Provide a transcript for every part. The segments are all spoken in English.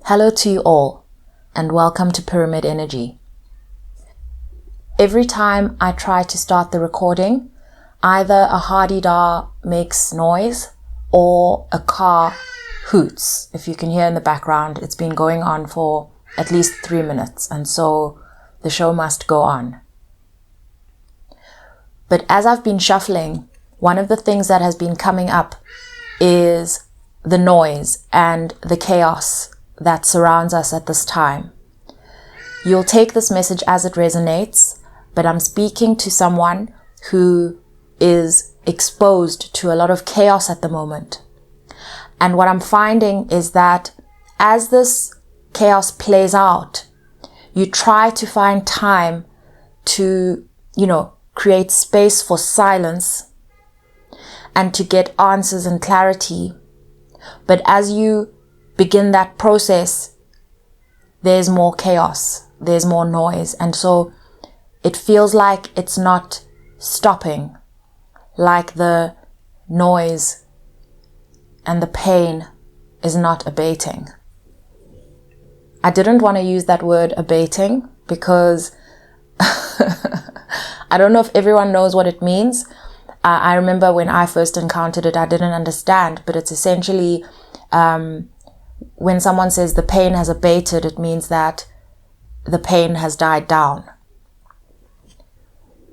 Hello to you all, and welcome to Pyramid Energy. Every time I try to start the recording, either a hardy-dar makes noise or a car hoots. If you can hear in the background, it's been going on for at least 3 minutes, and so the show must go on. But as I've been shuffling, one of the things that has been coming up is the noise and the chaos that surrounds us at this time. You'll take this message as it resonates, but I'm speaking to someone who is exposed to a lot of chaos at the moment. And what I'm finding is that as this chaos plays out, you try to find time to, create space for silence and to get answers and clarity. But as you begin that process, there's more chaos, there's more noise, and so it feels like it's not stopping, like the noise and the pain is not abating. I didn't want to use that word abating because I don't know if everyone knows what it means. I remember when I first encountered it, I didn't understand, but it's essentially when someone says the pain has abated, it means that the pain has died down.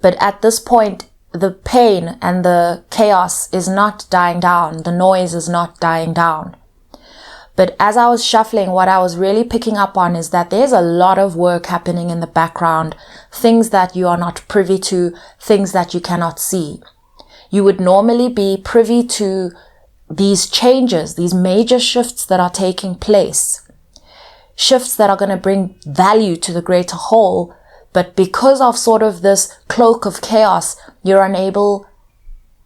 But at this point, the pain and the chaos is not dying down. The noise is not dying down. But as I was shuffling, what I was really picking up on is that there's a lot of work happening in the background, things that you are not privy to, things that you cannot see. You would normally be privy to these changes, these major shifts that are taking place, shifts that are going to bring value to the greater whole. But because of sort of this cloak of chaos, you're unable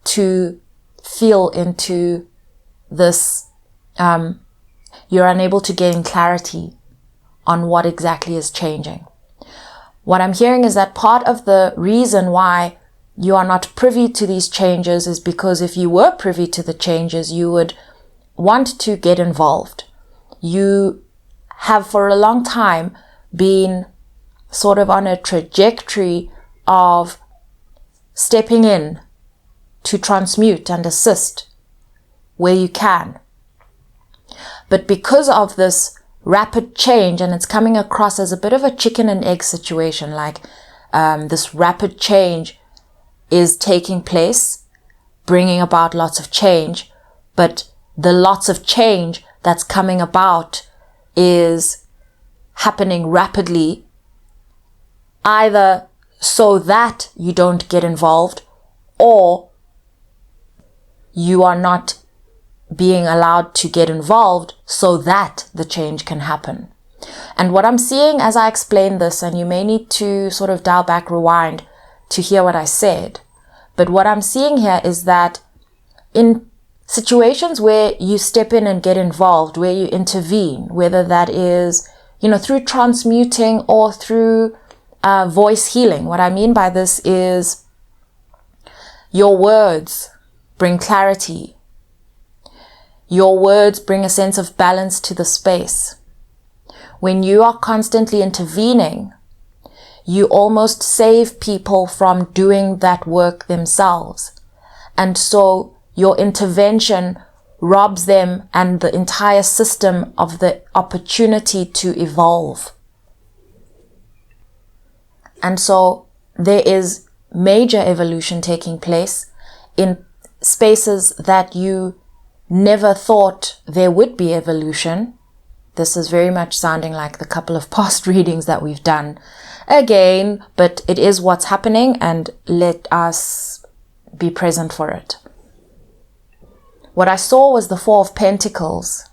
to feel into this, you're unable to gain clarity on what exactly is changing. What I'm hearing is that part of the reason why you are not privy to these changes is because if you were privy to the changes, you would want to get involved. You have for a long time been sort of on a trajectory of stepping in to transmute and assist where you can. But because of this rapid change, and it's coming across as a bit of a chicken and egg situation, like this rapid change is taking place, bringing about lots of change, but the lots of change that's coming about is happening rapidly, either so that you don't get involved or you are not being allowed to get involved so that the change can happen. And what I'm seeing as I explain this, and you may need to sort of dial back, rewind to hear what I said, but what I'm seeing here is that in situations where you step in and get involved, where you intervene, whether that is, through transmuting or through voice healing. What I mean by this is your words bring clarity. Your words bring a sense of balance to the space. When you are constantly intervening, you almost save people from doing that work themselves. And so your intervention robs them and the entire system of the opportunity to evolve. And so there is major evolution taking place in spaces that you never thought there would be evolution. This is very much sounding like the couple of past readings that we've done again, but it is what's happening, and let us be present for it. What I saw was the Four of Pentacles,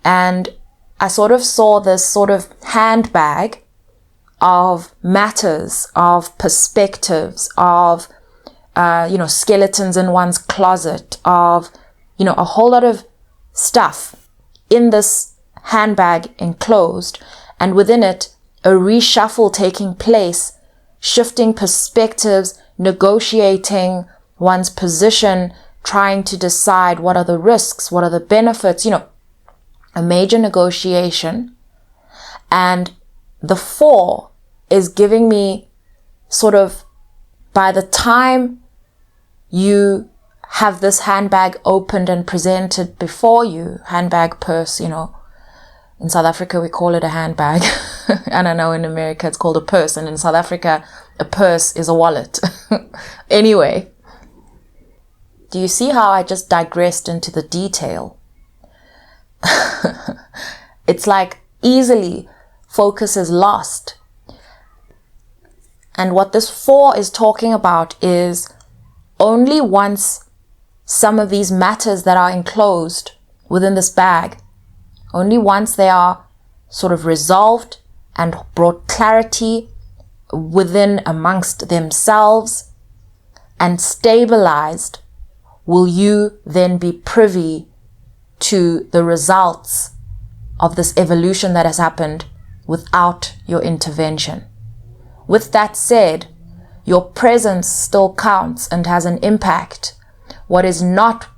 and I sort of saw this sort of handbag of matters, of perspectives, of, skeletons in one's closet, of, a whole lot of stuff in this handbag enclosed, and within it, a reshuffle taking place, shifting perspectives, negotiating one's position, trying to decide what are the risks, what are the benefits, a major negotiation And the 4 is giving me sort of, by the time you have this handbag opened and presented before you, handbag, purse, in South Africa we call it a handbag. And I know in America it's called a purse, and in South Africa a purse is a wallet. Anyway, do you see how I just digressed into the detail? It's like easily focus is lost. And what this 4 is talking about is only once some of these matters that are enclosed within this bag, only once they are sort of resolved and brought clarity within amongst themselves and stabilized, will you then be privy to the results of this evolution that has happened without your intervention. With that said, your presence still counts and has an impact. What is not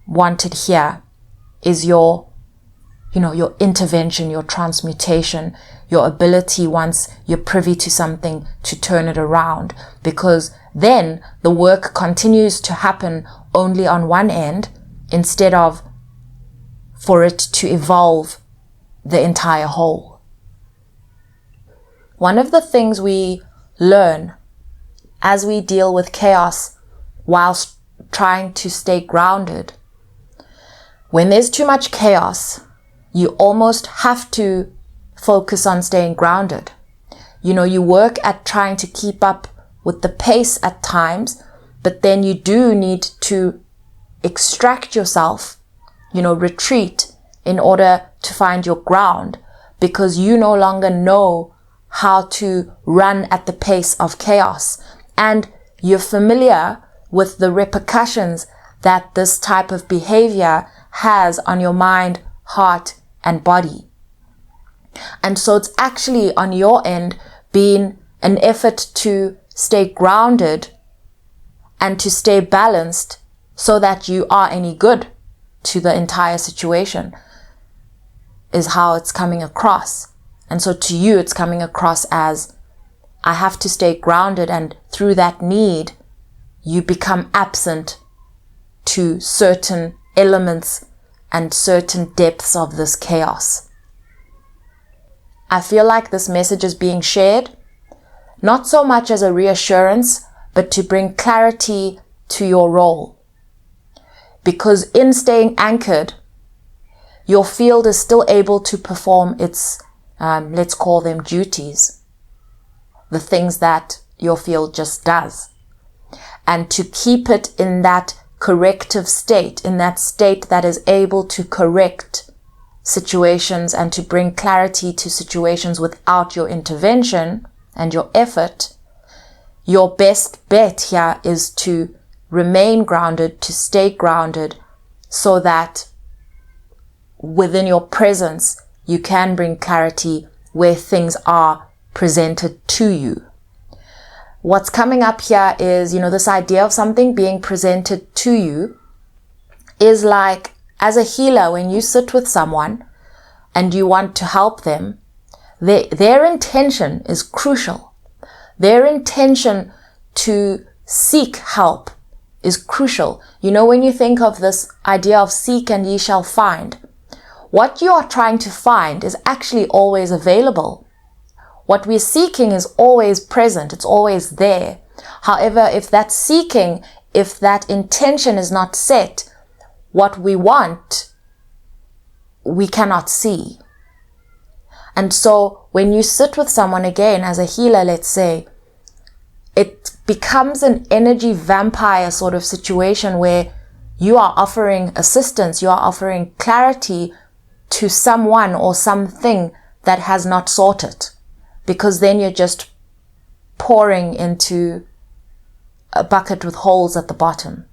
wanted here is your intervention, your transmutation, your ability once you're privy to something to turn it around, because then the work continues to happen only on one end instead of for it to evolve the entire whole. One of the things we learn as we deal with chaos whilst trying to stay grounded, when there's too much chaos, you almost have to focus on staying grounded. You work at trying to keep up with the pace at times, but then you do need to extract yourself, retreat in order to find your ground, because you no longer know how to run at the pace of chaos. And you're familiar with the repercussions that this type of behavior has on your mind, heart, and body. And so it's actually on your end been an effort to stay grounded and to stay balanced so that you are any good to the entire situation, is how it's coming across. And so to you, it's coming across as, I have to stay grounded, and through that need, you become absent to certain elements and certain depths of this chaos. I feel like this message is being shared, not so much as a reassurance, but to bring clarity to your role. Because in staying anchored, your field is still able to perform its, let's call them duties, the things that your field just does. And to keep it in that corrective state, in that state that is able to correct situations and to bring clarity to situations without your intervention and your effort, your best bet here is to remain grounded, to stay grounded, so that within your presence, you can bring clarity where things are presented to you. What's coming up here is, this idea of something being presented to you is like, as a healer, when you sit with someone and you want to help them, their intention is crucial. Their intention to seek help is crucial. When you think of this idea of seek and ye shall find, what you are trying to find is actually always available. What we're seeking is always present. It's always there. However, if that seeking, if that intention is not set, what we want, we cannot see. And so when you sit with someone, again, as a healer, let's say, it becomes an energy vampire sort of situation where you are offering assistance, you are offering clarity to someone or something that has not sought it. Because then you're just pouring into a bucket with holes at the bottom.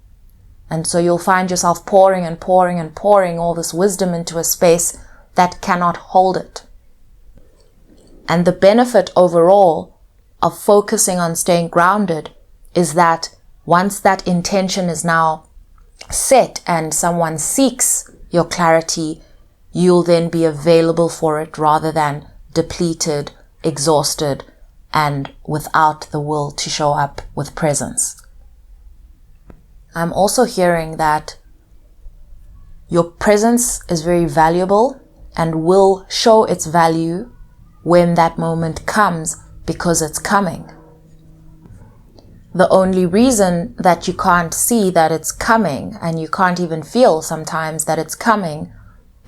And so you'll find yourself pouring and pouring and pouring all this wisdom into a space that cannot hold it. And the benefit overall of focusing on staying grounded is that once that intention is now set and someone seeks your clarity, you'll then be available for it rather than depleted, exhausted, and without the will to show up with presence. I'm also hearing that your presence is very valuable and will show its value when that moment comes, because it's coming. The only reason that you can't see that it's coming, and you can't even feel sometimes that it's coming,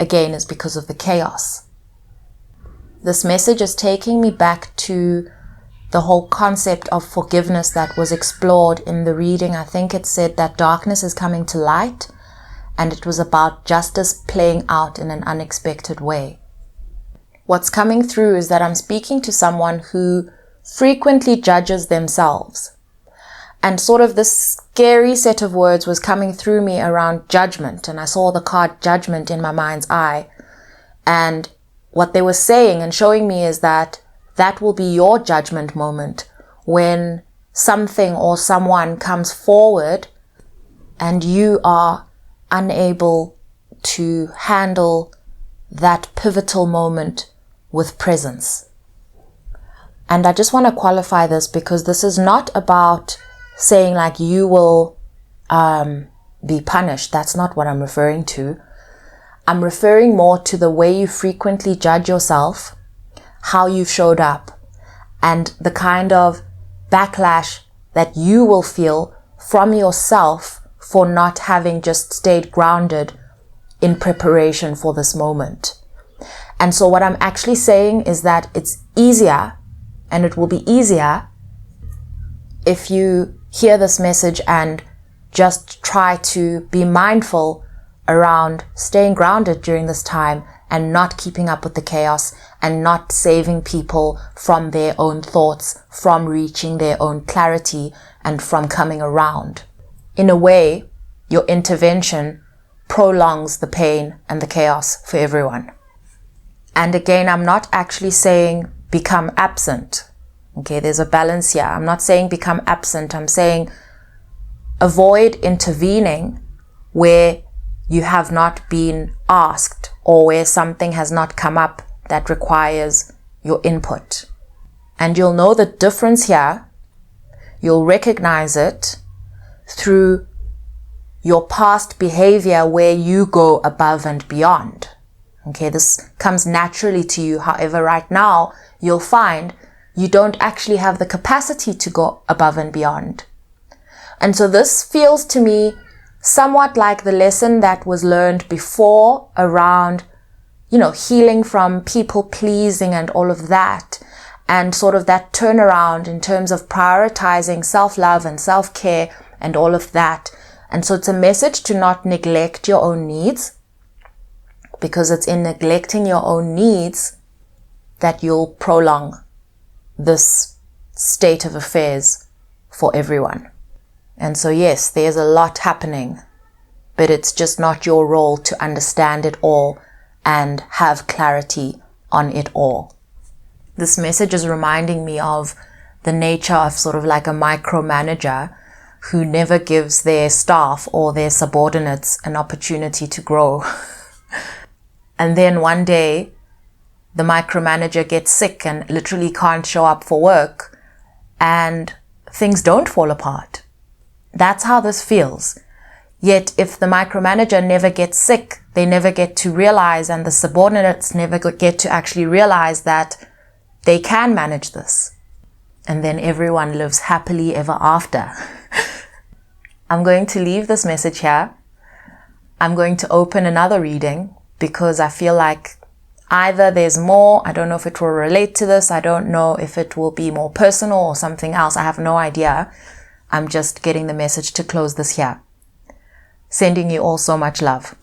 again, is because of the chaos. This message is taking me back to the whole concept of forgiveness that was explored in the reading. I think it said that darkness is coming to light, and it was about justice playing out in an unexpected way. What's coming through is that I'm speaking to someone who frequently judges themselves. And sort of this scary set of words was coming through me around judgment. And I saw the card judgment in my mind's eye. And what they were saying and showing me is that that will be your judgment moment when something or someone comes forward and you are unable to handle that pivotal moment with presence. And I just want to qualify this, because this is not about saying like you will be punished. That's not what I'm referring to. I'm referring more to the way you frequently judge yourself, how you've showed up, and the kind of backlash that you will feel from yourself for not having just stayed grounded in preparation for this moment. And so what I'm actually saying is that it's easier, and it will be easier if you hear this message and just try to be mindful around staying grounded during this time and not keeping up with the chaos and not saving people from their own thoughts, from reaching their own clarity, and from coming around. In a way, your intervention prolongs the pain and the chaos for everyone. And again, I'm not actually saying become absent. Okay, there's a balance here. I'm not saying become absent. I'm saying avoid intervening where you have not been asked or where something has not come up that requires your input. And you'll know the difference here. You'll recognize it through your past behavior where you go above and beyond. Okay, this comes naturally to you. However, right now, you'll find you don't actually have the capacity to go above and beyond. And so this feels to me somewhat like the lesson that was learned before around, healing from people pleasing and all of that, and sort of that turnaround in terms of prioritizing self-love and self-care and all of that. And so it's a message to not neglect your own needs, because it's in neglecting your own needs that you'll prolong this state of affairs for everyone. And so yes, there's a lot happening, but it's just not your role to understand it all and have clarity on it all. This message is reminding me of the nature of sort of like a micromanager who never gives their staff or their subordinates an opportunity to grow. And then one day, the micromanager gets sick and literally can't show up for work, and things don't fall apart. That's how this feels. Yet if the micromanager never gets sick, they never get to realize, and the subordinates never get to actually realize that they can manage this. And then everyone lives happily ever after. I'm going to leave this message here. I'm going to open another reading because I feel like either there's more, I don't know if it will relate to this, I don't know if it will be more personal or something else, I have no idea. I'm just getting the message to close this here. Sending you all so much love.